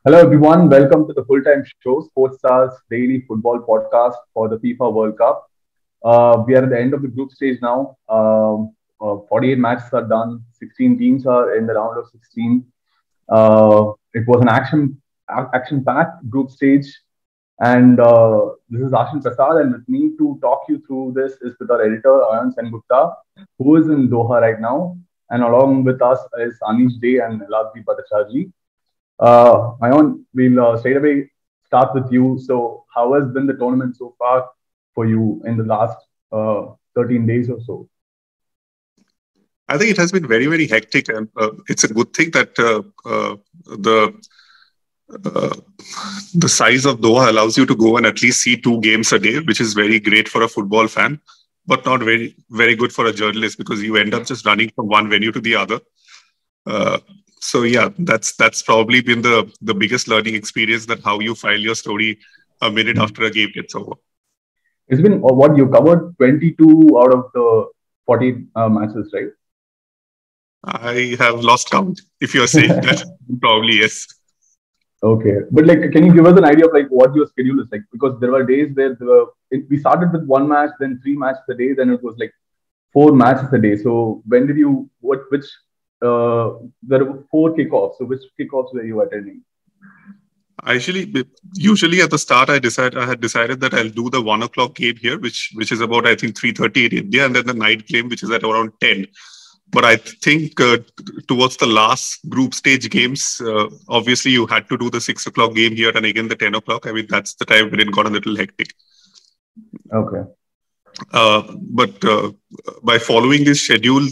Hello, everyone. Welcome to the full-time show, Sportstar's daily football podcast for the FIFA World Cup. We are at the end of the group stage now. 48 matches are done. 16 teams are in the round of 16. It was an action-packed group stage, and this is Aashin Prasad, and with me to talk you through this is with our editor Ayon Sengupta, who is in Doha right now, and along with us is Aneesh and Neeldri Bhattacharjee. Ayon, we'll straight away start with you. So, how has been the tournament so far for you in the last 13 days or so? I think it has been very, very hectic, and it's a good thing that the uh, the size of Doha allows you to go and at least see two games a day, which is very great for a football fan, but not very, very good for a journalist because you end up just running from one venue to the other. Uh, so yeah, that's probably been the biggest learning experience, that how you file your story a minute Mhm. after a game gets over. It's been what you covered 22 out of the 40 matches, right? I have lost count. If you are saying that, probably yes. Okay, but like, can you give us an idea of like what your schedule is like? Because there were days where we started with one match, then three matches a day, then it was like four matches a day. So when did you which there were four kickoffs? So which kickoffs were you attending? Actually, usually at the start, I had decided that I'll do the 1 o'clock game here, which is about I think 3:30 in India, and then the night game, which is at around 10. But I think towards the last group stage games, obviously you had to do the 6 o'clock game here, and again the 10 o'clock. I mean, that's the time when it got a little hectic. Okay. But by following this schedule,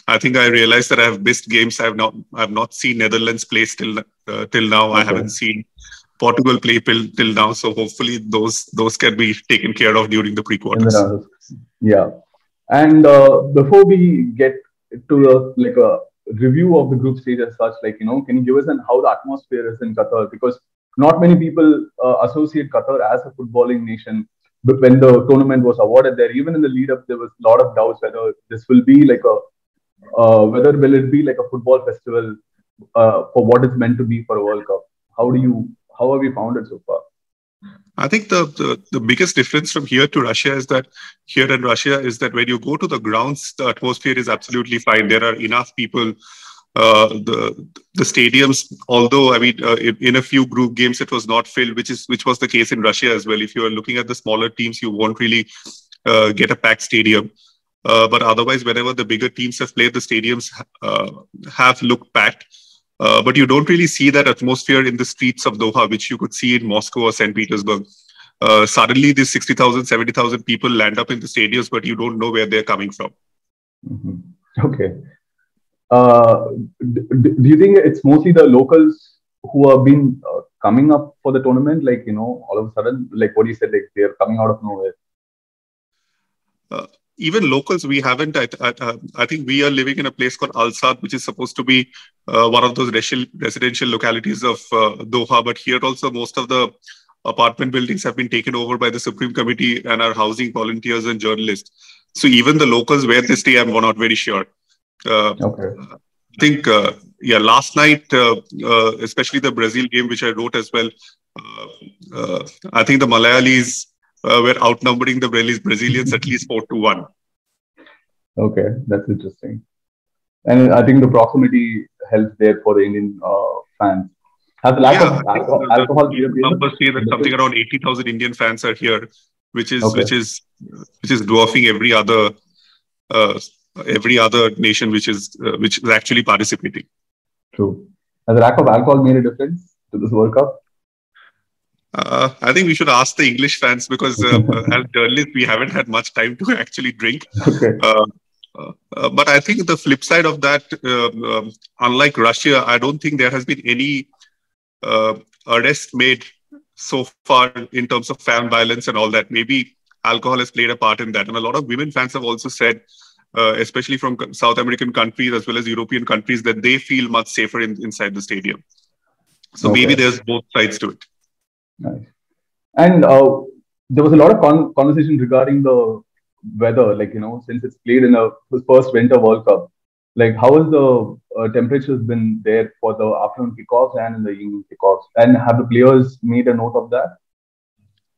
I think I realized that I have missed games. I have not seen Netherlands play till now. I Okay. haven't seen Portugal play till now. So hopefully those can be taken care of during the In the pre-quarters. round of 16. Yeah. And before we get to the like a review of the group stage as such, like can you give us an how the atmosphere is in Qatar? Because not many people associate Qatar as a footballing nation. But when the tournament was awarded there, even in the lead up, there was a lot of doubts whether this will be like a whether will it be like a football festival for what it's meant to be for a World Cup. How have you found it so far? I think the biggest difference from here to Russia is that here in Russia is that when you go to the grounds, the atmosphere is absolutely fine. There are enough people. The stadiums, although I mean, in a few group games it was not filled, which was the case in Russia as well. If you are looking at the smaller teams, you won't really get a packed stadium. But otherwise, whenever the bigger teams have played, the stadiums have looked packed. But you don't really see that atmosphere in the streets of Doha, which you could see in Moscow or St. Petersburg. Suddenly, these 60,000, 70,000 people land up in the stadiums, but you don't know where they're coming from. Mhm. Okay. Uh, do you think it's mostly the locals who have been coming up for the tournament? Like, all of a sudden, like what you said, like they're coming out of nowhere. Uh, Even locals, we haven't. I think we are living in a place called Al Saad, which is supposed to be one of those residential localities of Doha. But here also, most of the apartment buildings have been taken over by the Supreme Committee and are housing volunteers and journalists. So even the locals where they stay, I'm not very sure. Okay. I think, yeah, last night, especially the Brazil game, which I wrote as well, uh, I think the Malayalis were outnumbering the Brazilians at least 4-1. Okay, that's interesting. And I think the proximity helps there for the Indian fans. Has the lack Yeah, of I think the alcohol played a numbers say a that something difference? around 80,000 Indian fans are here, which is Okay, which is which is dwarfing uh, every other nation which is actually participating. true. Has the lack of alcohol made a difference to this World Cup? I think we should ask the English fans because as journalists we haven't had much time to actually drink. Okay. Uh, but I think the flip side of that, unlike Russia, I don't think there has been any uh, arrest made so far in terms of fan violence and all that. Maybe alcohol has played a part in that. And a lot of women fans have also said, especially from South American countries as well as European countries, that they feel much safer inside the stadium. So maybe Okay. there's both sides to it. Nice. And there was a lot of conversation regarding the weather, like, since it's played in a first Winter World Cup. Like, how has the temperatures been there for the afternoon kickoffs and in the evening kickoffs? And have the players made a note of that?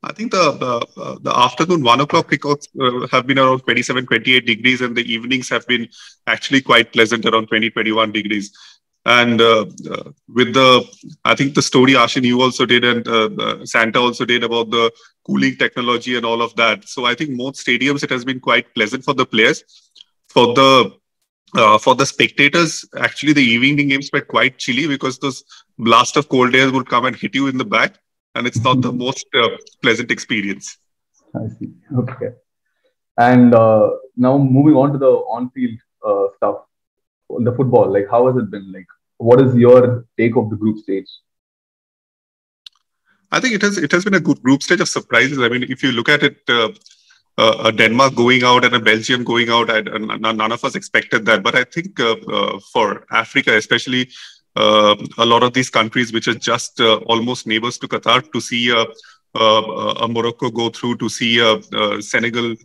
I think the afternoon 1 o'clock kickoffs have been around 27, 28 degrees, and the evenings have been actually quite pleasant around 20, 21 degrees. And with the, I think the story Aashin you also did, and Santa also did about the cooling technology and all of that. So I think most stadiums it has been quite pleasant for the players. For the spectators, actually the evening games were quite chilly because those blast of cold air would come and hit you in the back, and it's not the most pleasant experience. I see. Okay. And now moving on to the on-field stuff, the football. Like, how has it been? Like, what is your take of the group stage? I think it has been a good group stage of surprises. I mean, if you look at it, a Denmark going out and a Belgium going out, none of us expected that. But I think for Africa, especially a lot of these countries which are just almost neighbors to Qatar, to see a Morocco go through, to see Senegal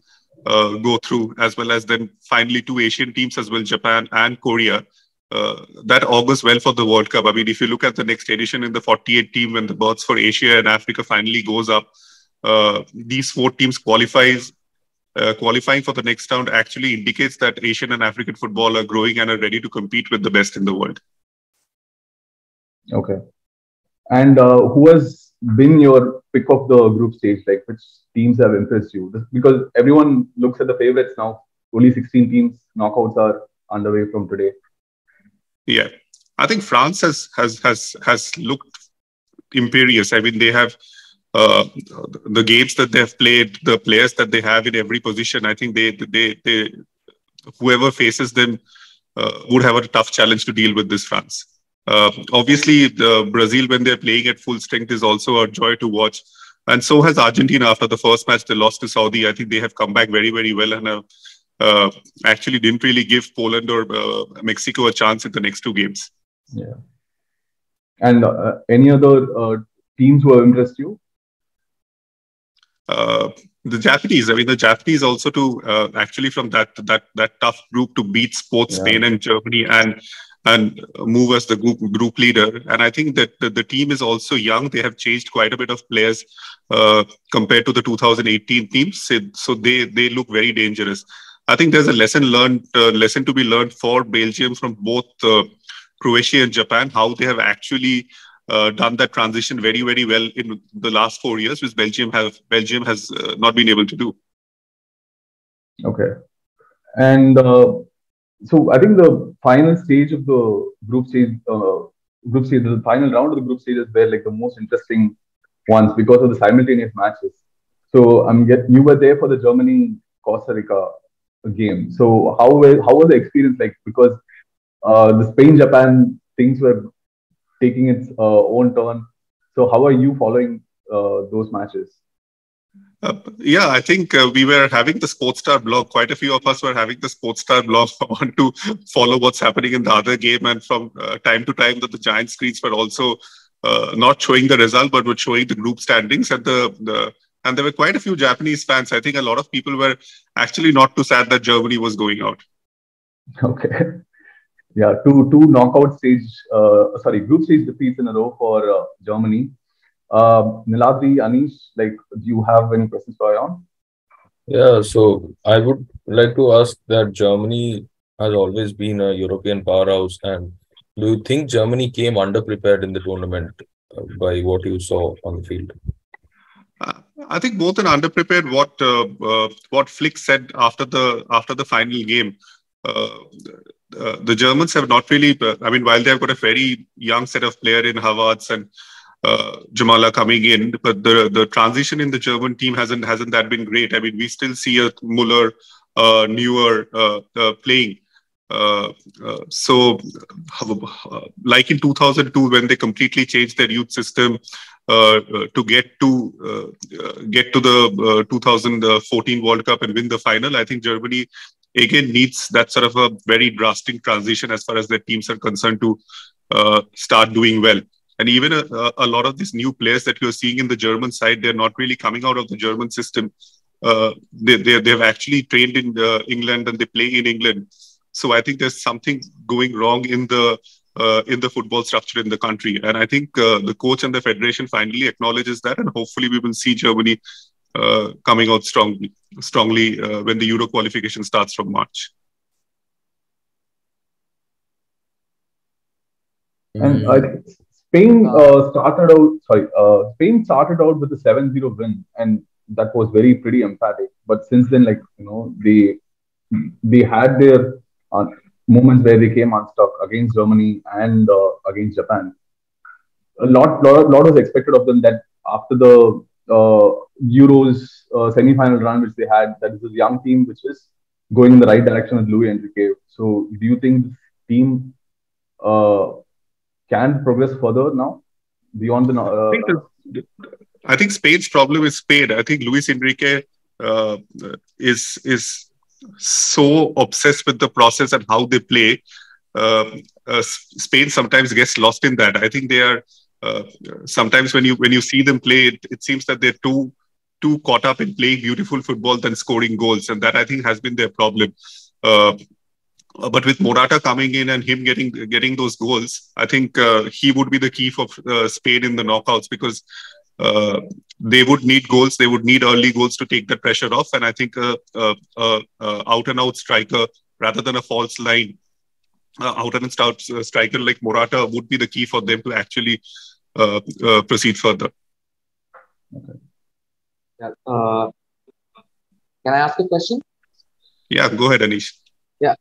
go through, as well as then finally two Asian teams as well, Japan and Korea. That augurs well for the World Cup. I mean, if you look at the next edition in the 48 team, when the berths for Asia and Africa finally goes up, these four teams qualifying for the next round actually indicates that Asian and African football are growing and are ready to compete with the best in the world. Okay. And who has been your pick of the group stage? Like, which teams have impressed you? Because everyone looks at the favorites now. Only 16 teams. Knockouts are underway from today. Yeah, I think France has looked imperious. I mean, they have the games that they have played, the players that they have in every position. I think they whoever faces them would have a tough challenge to deal with this France. Obviously, the Brazil, when they're playing at full strength, is also a joy to watch. And so has Argentina. After the first match, they lost to Saudi. I think they have come back very, very well and have actually didn't really give Poland or Mexico a chance in the next two games. Yeah. And any other teams who have impressed you? The Japanese. I mean, the Japanese also to actually from that tough group to beat both Spain and Germany and move as the group leader. And I think that the team is also young. They have changed quite a bit of players compared to the 2018 teams. So they look very dangerous. I think there's a lesson to be learned for Belgium from both Croatia and Japan, how they have actually done that transition very, very well in the last 4 years, which Belgium has not been able to do. Okay. And so I think the final stage of the the final round of the group stages were like the most interesting ones because of the simultaneous matches. So you were there for the Germany Costa Rica game. So how was the experience like? Because the Spain Japan things were taking its own turn. So how are you following those matches? Yeah, I think we were having the Sportstar blog. Quite a few of us were having the Sportstar blog on to follow what's happening in the other game. And from time to time, that the giant screens were also not showing the result, but were showing the group standings. And and there were quite a few Japanese fans. I think a lot of people were actually not too sad that Germany was going out. Okay. Yeah, two knockout stage, group stage defeats in a row for Germany. Neeldri, Aneesh, like, do you have any questions for Ayon? Yeah, so I would like to ask that Germany has always been a European powerhouse, and do you think Germany came underprepared in the tournament by what you saw on the field? I think more than underprepared, what Flick said after the final game. The Germans have not really. I mean, while they have got a very young set of players in Havertz and Jamala coming in, but the transition in the German team hasn't that been great. I mean, we still see a Muller, Neuer playing. So, like in 2002, when they completely changed their youth system to get to the 2014 World Cup and win the final, I think Germany again needs that sort of a very drastic transition as far as their teams are concerned to start doing well. And even a lot of these new players that you're seeing in the German side, they're not really coming out of the German system. They've actually trained in England and they play in England. So I think there's something going wrong in the football structure in the country. And I think the coach and the federation finally acknowledges that, and hopefully we will see Germany coming out strongly when the Euro qualification starts from March. And I think Spain started out with a 7-0 win, and that was very pretty emphatic. But since then, they had their moments where they came unstuck against Germany and against Japan. A lot was expected of them that after the Euros semi-final run which they had, that is a young team which is going in the right direction with Luis Enrique. So, do you think this team uh, can progress further now beyond the? I think Spain's problem is Spain. I think Luis Enrique uh, is so obsessed with the process and how they play. Spain sometimes gets lost in that. I think they are uh, sometimes when you see them play, it seems that they're too caught up in playing beautiful football than scoring goals, and that I think has been their problem. Uh, but with Morata coming in and him getting those goals, I think he would be the key for Spain in the knockouts, because uh, they would need goals. They would need early goals to take the pressure off. And I think out and out striker rather than a false line, out and out striker like Morata would be the key for them to actually proceed further. Okay. Yeah. Can I ask a question? Yeah, go ahead, Aneesh. Yeah.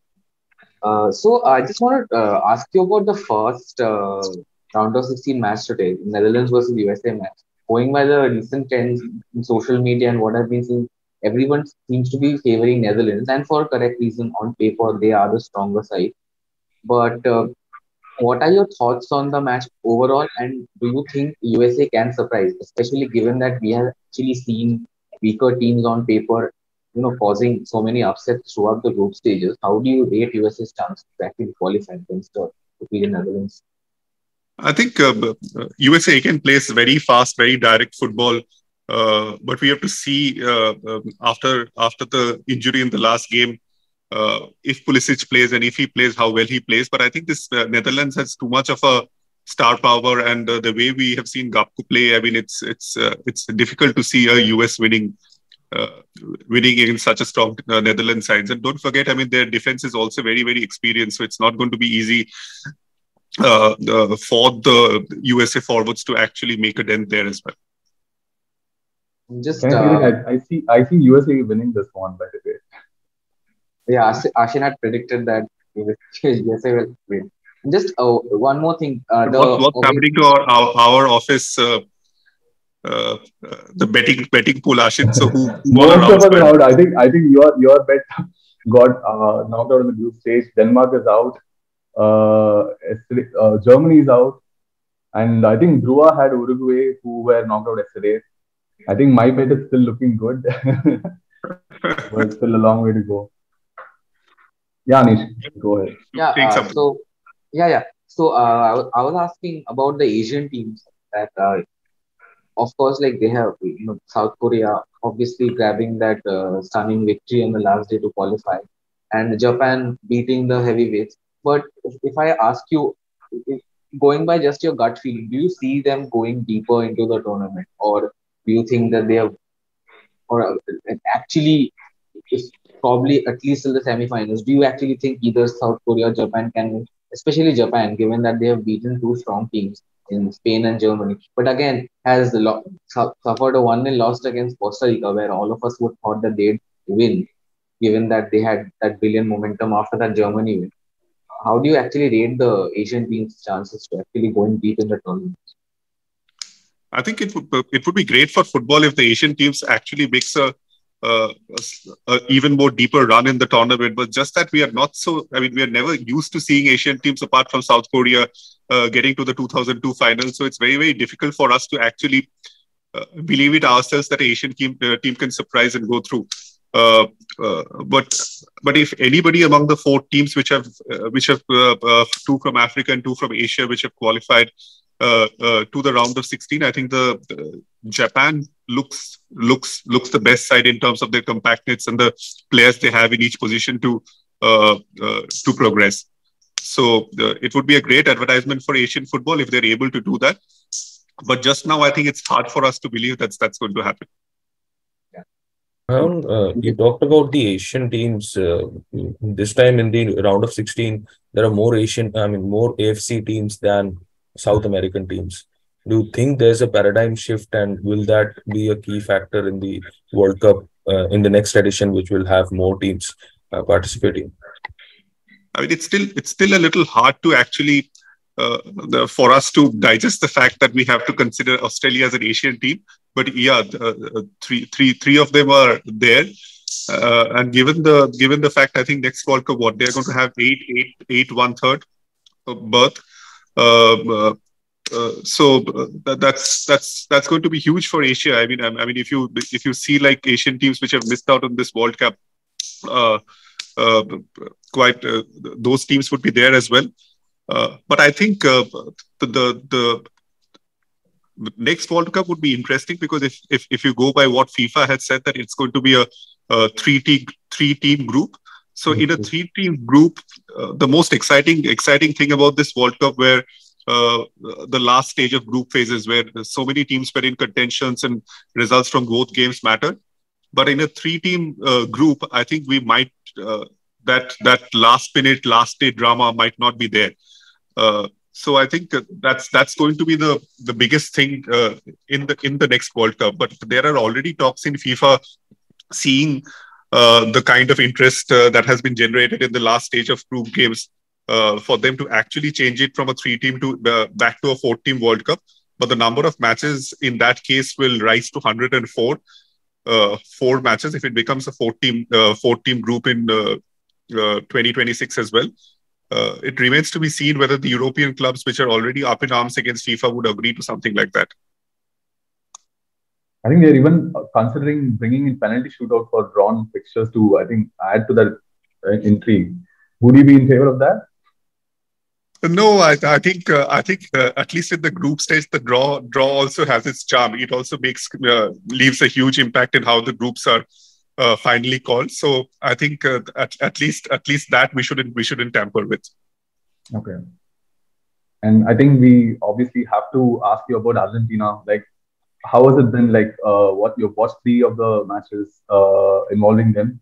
So I just want to ask you about the first round of 16 match today, Netherlands versus USA match. Going by the recent trends in social media and what I've been seeing, everyone seems to be favoring Netherlands, and for correct reason. On paper, they are the stronger side. But what are your thoughts on the match overall? And do you think USA can surprise, especially given that we have actually seen weaker teams on paper, causing so many upsets throughout the group stages? How do you rate USA's chance to actually qualify against the European Netherlands? I think USA can plays very fast, very direct football. But we have to see after the injury in the last game, if Pulisic plays and if he plays, how well he plays. But I think this Netherlands has too much of a star power, and the way we have seen Gakpo play, I mean, it's difficult to see a US uh, winning against such a strong Netherlands sides. And don't forget, I mean, their defense is also very, very experienced, so it's not going to be easy for the USA forwards to actually make a dent there as well. Just Can I say that I see USA winning this one, by the way. yeah, Ashin had predicted that USA will win. Just one more thing. What's happening to our office? Uh, the betting pool, Aashin. So who all Most are of us are outside? out. I think your bet got knocked out in the group stage. Denmark is out. Germany is out, and I think Drua had Uruguay, who were knocked out yesterday. I think my bet is still looking good, but still a long way to go. Yeah, Anish, go ahead. Yeah. Saying something. So I was asking about the Asian teams that, of course, like they have, South Korea obviously grabbing that stunning victory on the last day to qualify, and Japan beating the heavyweights. But if I ask you, if, going by just your gut feeling, do you see them going deeper into the tournament, or do you think that they have, or actually, is probably at least in the semi-finals? Do you actually think either South Korea or Japan can win? Especially Japan, given that they have beaten two strong teams in Spain and Germany, but again has suffered a 1-0 loss against Costa Rica, where all of us would thought that they'd win, given that they had that brilliant momentum after that Germany win. How do you actually rate the Asian teams' chances to actually going deep in the tournament? I think it would be great for football if the Asian teams actually makes a even more deeper run in the tournament. But just that we are not so. I mean, we are never used to seeing Asian teams apart from South Korea getting to the 2002 final. So it's very, very difficult for us to actually believe it ourselves that an Asian team can surprise and go through. Uh, but if anybody among the four teams which have two from Africa and two from Asia which have qualified to the round of 16, I think the Japan looks the best side in terms of their compactness and the players they have in each position to progress. So it would be a great advertisement for Asian football if they're able to do that. But just now, I think it's hard for us to believe that's going to happen. You talked about the Asian teams. This time in the round of 16, there are more AFC teams than South American teams. Do you think there's a paradigm shift, and will that be a key factor in the World Cup in the next edition, which will have more teams participating? I mean, it's still a little hard to actually for us to digest the fact that we have to consider Australia as an Asian team. But yeah, three of them are there, and given the fact, I think next World Cup, what they're going to have eight 1/3 berth. That's going to be huge for Asia. I mean, if you see like Asian teams which have missed out on this World Cup, quite those teams would be there as well. But I think the next World Cup would be interesting, because if you go by what FIFA had said, that it's going to be a three-team group. So in a three-team group, the most exciting thing about this World Cup, where the last stage of group phases, where so many teams were in contentions and results from both games matter. But in a three-team group, I think we might that last-minute, last-day drama might not be there. So I think that's going to be the biggest thing in the next World Cup. But there are already talks in FIFA, seeing the kind of interest that has been generated in the last stage of group games, for them to actually change it from a three-team to back to a four-team World Cup. But the number of matches in that case will rise to 104. 4 matches if it becomes a four-team group in 2026 as well. It remains to be seen whether the European clubs, which are already up in arms against FIFA, would agree to something like that. I think they're even considering bringing in penalty shootout for drawn fixtures to, I think, add to that intrigue. Would you be in favor of that? No, I think at least in the group stage, the draw also has its charm. It also leaves a huge impact in how the groups are finally called. So I think at least that we shouldn't tamper with. Okay. And I think we obviously have to ask you about Argentina. Like, how has it been? Like, what you've watched 3 of the matches involving them.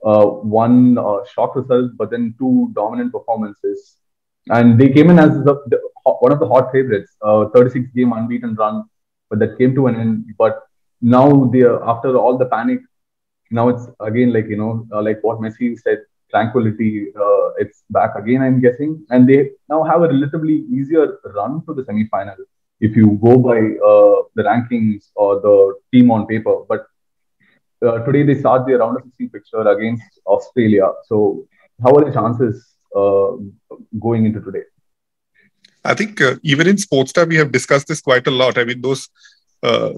One shock result, but then 2 dominant performances. And they came in as one of the hot favorites, 36-game unbeaten run, but that came to an end. But now after all the panic, now it's again like, like what Messi said, tranquility, it's back again, I'm guessing. And they now have a relatively easier run to the semi-final if you go by the rankings or the team on paper. But today they start their round of 16 fixture against Australia. So how are the chances going into today? I think even in Sportstar, we have discussed this quite a lot. I mean, the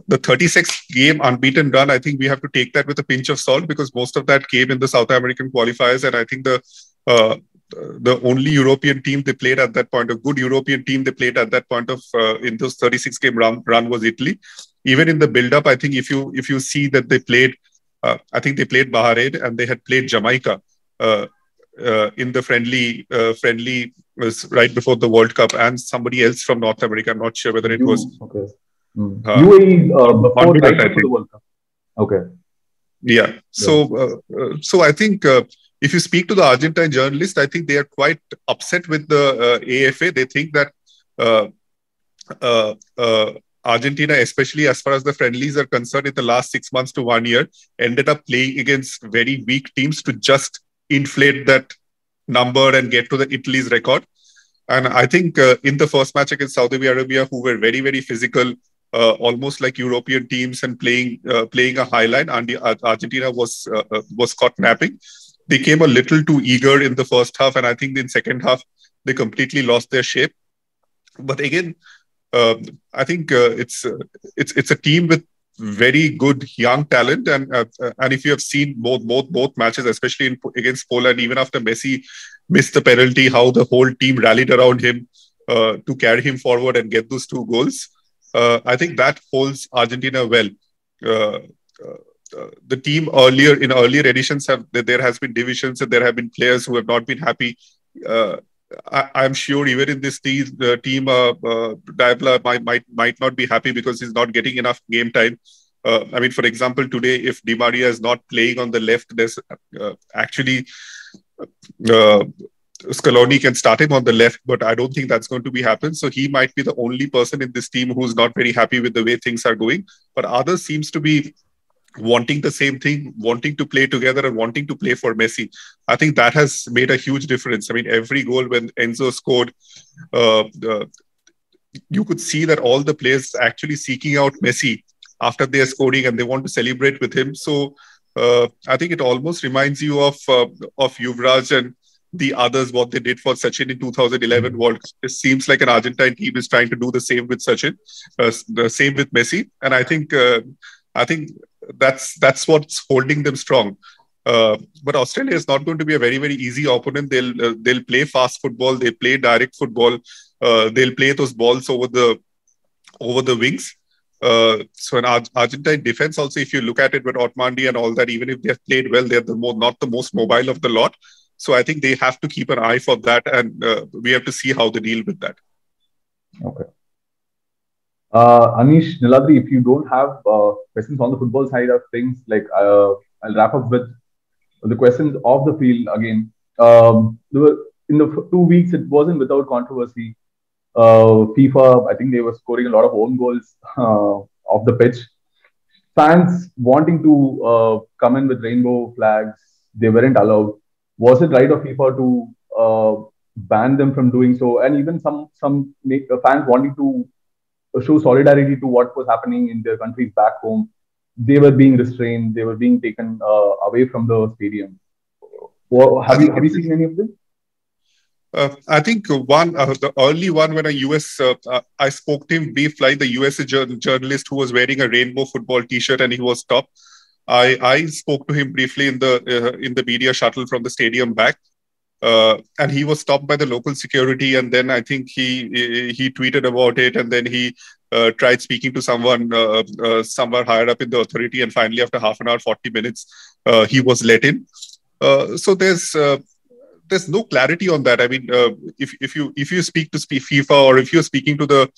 36-game unbeaten run, I think we have to take that with a pinch of salt, because most of that came in the South American qualifiers. And I think the only European team they played at that point, a good European team they played at that point of in those 36-game run was Italy. Even in the build-up, I think if you see that they played, I think they played Bahrain and they had played Jamaica in the friendly was right before the World Cup, and somebody else from North America. I'm not sure whether it was UAE before the World Cup. Okay. Yeah. So I think if you speak to the Argentine journalists, I think they are quite upset with the AFA. They think that Argentina, especially as far as the friendlies are concerned, in the last 6 months to 1 year, ended up playing against very weak teams to just inflate that number and get to the Italy's record. And I think in the first match against Saudi Arabia, who were very, very physical, almost like European teams, and playing a high line, and Argentina was caught napping. They came a little too eager in the first half, and I think in second half they completely lost their shape. But again, I think it's a team with very good young talent, and if you have seen both matches, especially against Poland, even after Messi missed the penalty, how the whole team rallied around him to carry him forward and get those 2 goals. I think that holds Argentina well. the team earlier in earlier editions have there has been divisions and there have been players who have not been happy. Uh, I'm sure even in this team, Diabla might not be happy because he's not getting enough game time. I mean, for example, today if Di Maria is not playing on the left, there's actually uh, Scaloni can start him on the left, but I don't think that's going to be happen. So he might be the only person in this team who's not very happy with the way things are going. But others seems to be wanting the same thing, wanting to play together and wanting to play for Messi. I think that has made a huge difference. I mean, every goal when Enzo scored, uh, uh, you could see that all the players actually seeking out Messi after they are scoring and they want to celebrate with him. So I think it almost reminds you of Yuvraj and the others what they did for Sachin in 2011 World Cup. It seems like an Argentine team is trying to do the same with Sachin, the same with Messi, and I think that's what's holding them strong. But Australia is not going to be a very easy opponent. They'll play fast football. They play direct football. They'll play those balls over the wings. So an Argentine defense also, if you look at it with Otmandi and all that, even if they have played well, they're not the most mobile of the lot. So I think they have to keep an eye for that, and we have to see how they deal with that. Okay. Aneesh, Neeldri, if you don't have questions on the football side of things, I'll wrap up with the questions off the field again. In the 2 weeks, it wasn't without controversy. FIFA, I think they were scoring a lot of own goals off the pitch. Fans wanting to come in with rainbow flags, they weren't allowed. Was it right of FIFA to ban them from doing so? And even some fans wanting to show solidarity to what was happening in their countries back home, they were being restrained. They were being taken away from the stadium. Have you seen any of them? I think the early one when a US, I spoke to him brief, like the US journalist who was wearing a rainbow football T-shirt and he was stopped. I spoke to him briefly in the media shuttle from the stadium back, and he was stopped by the local security. And then I think he tweeted about it, and then he tried speaking to someone somewhere higher up in the authority, and finally after half an hour, 40 minutes, he was let in. So there's no clarity on that. I mean, if you speak to FIFA or if you're speaking to the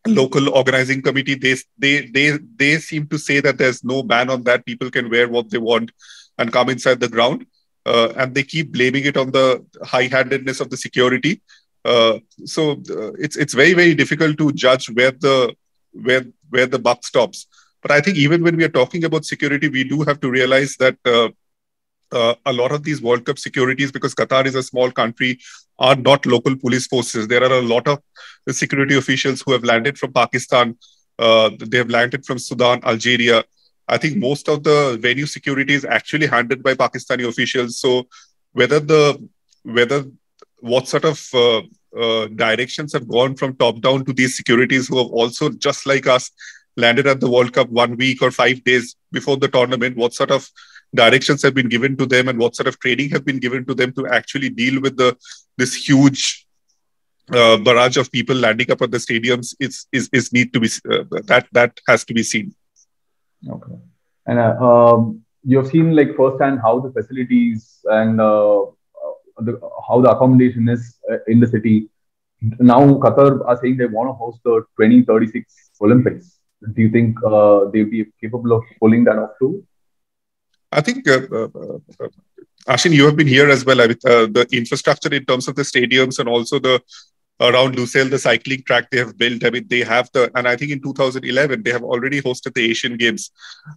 local organizing committee, they seem to say that there's no ban on that. People can wear what they want and come inside the ground, and they keep blaming it on the high-handedness of the security. It's very difficult to judge where the buck stops. But I think even when we are talking about security, we do have to realize that. A lot of these World Cup securities, because Qatar is a small country, are not local police forces. There are a lot of security officials who have landed from Pakistan. They have landed from Sudan, Algeria. I think most of the venue security is actually handled by Pakistani officials. So whether what sort of directions have gone from top down to these securities who have also, just like us, landed at the World Cup 1 week or 5 days before the tournament, what sort of directions have been given to them and what sort of training have been given to them to actually deal with this huge barrage of people landing up at the stadiums is need to be that has to be seen. Okay, and you've seen like firsthand how the facilities and how the accommodation is in the city. Now Qatar are saying they want to host the 2036 Olympics. Do you think they'll be capable of pulling that off too? I think, Aashin, you have been here as well. The infrastructure in terms of the stadiums and also the around Lusail, the cycling track they have built. I mean, they have and I think in 2011 they have already hosted the Asian Games.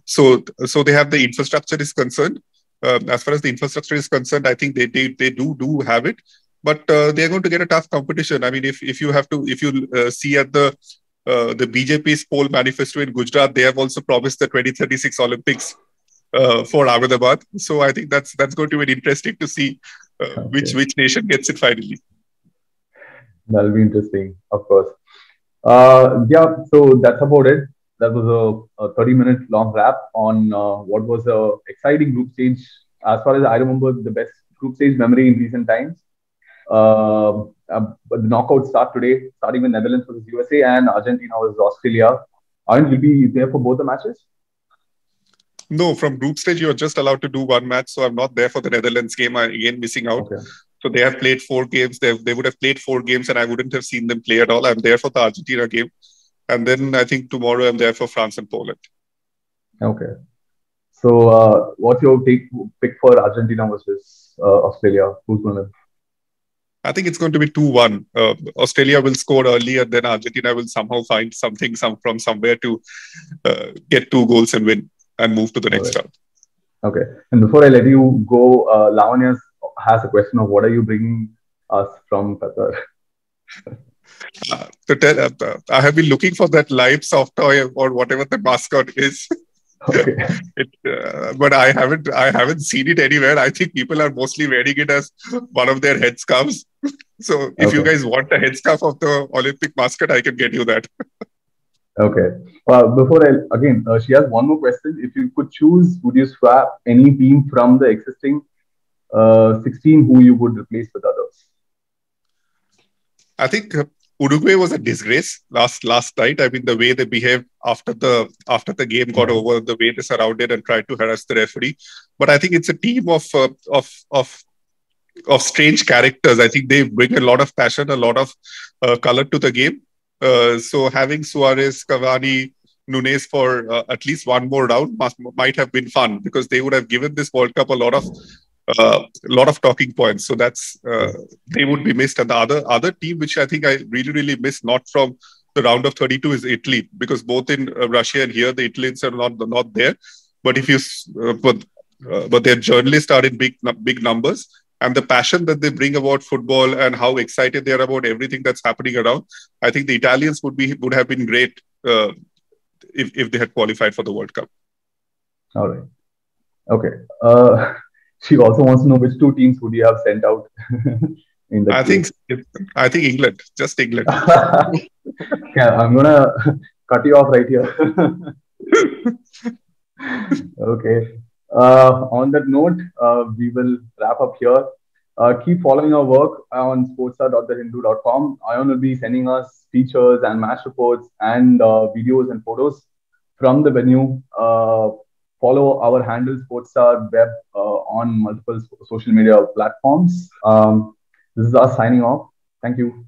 So they have the infrastructure is concerned. As far as the infrastructure is concerned, I think they do have it, but they're going to get a tough competition. I mean, if you see at the BJP's poll manifesto in Gujarat, they have also promised the 2036 Olympics. For Ahmedabad, so I think that's going to be interesting to see which nation gets it finally. That'll be interesting, of course. Yeah, so that's about it. That was a 30-minute long wrap on what was a exciting group stage. As far as I remember, the best group stage memory in recent times. But the knockout start today, starting with Netherlands versus USA and Argentina versus Australia. Aren't you be there for both the matches? No, from group stage, you're just allowed to do one match. So I'm not there for the Netherlands game. I again missing out. Okay. So they have played 4 games. They would have played 4 games, and I wouldn't have seen them play at all. I'm there for the Argentina game, and then I think tomorrow I'm there for France and Poland. Okay. So, what's your pick for Argentina versus Australia? Who's going to win? I think it's going to be 2-1. Australia will score early, and then Argentina will somehow find something from somewhere to get 2 goals and win and move to the All next right. round. Okay. And before I let you go, Lavanya has a question of what are you bringing us from Qatar? I have been looking for that live soft toy or whatever the mascot is. Okay. But I haven't seen it anywhere. I think people are mostly wearing it as one of their headscarves. So if you Okay. guys want the headscarf of the Olympic mascot, I can get you that. Okay. Before she has one more question. If you could choose, would you swap any team from the existing 16 who you would replace with others? I think Uruguay was a disgrace last night. I mean, the way they behaved after the game got Mhm. over, the way they surrounded and tried to harass the referee. But I think it's a team of strange characters. I think they bring a lot of passion, a lot of color to the game. So having Suarez, Cavani, Nunes for at least one more round might have been fun because they would have given this World Cup a lot of talking points. So that's they would be missed. And the other team which I think I really miss not from the round of 32 is Italy, because both in Russia and here the Italians are not there. But if you but their journalists are in big numbers, and the passion that they bring about football and how excited they are about everything that's happening around, I think the Italians would have been great if they had qualified for the World Cup. All right. Okay. She also wants to know which two teams would you have sent out in I that think case. I think England, just England. Yeah, I'm gonna cut you off right here. Okay. On that note, we will wrap up here. Keep following our work on sportstar.thehindu.com. Ayon will be sending us features and match reports and videos and photos from the venue. Follow our handle Sportstar Web on multiple social media platforms. This is us signing off. Thank you.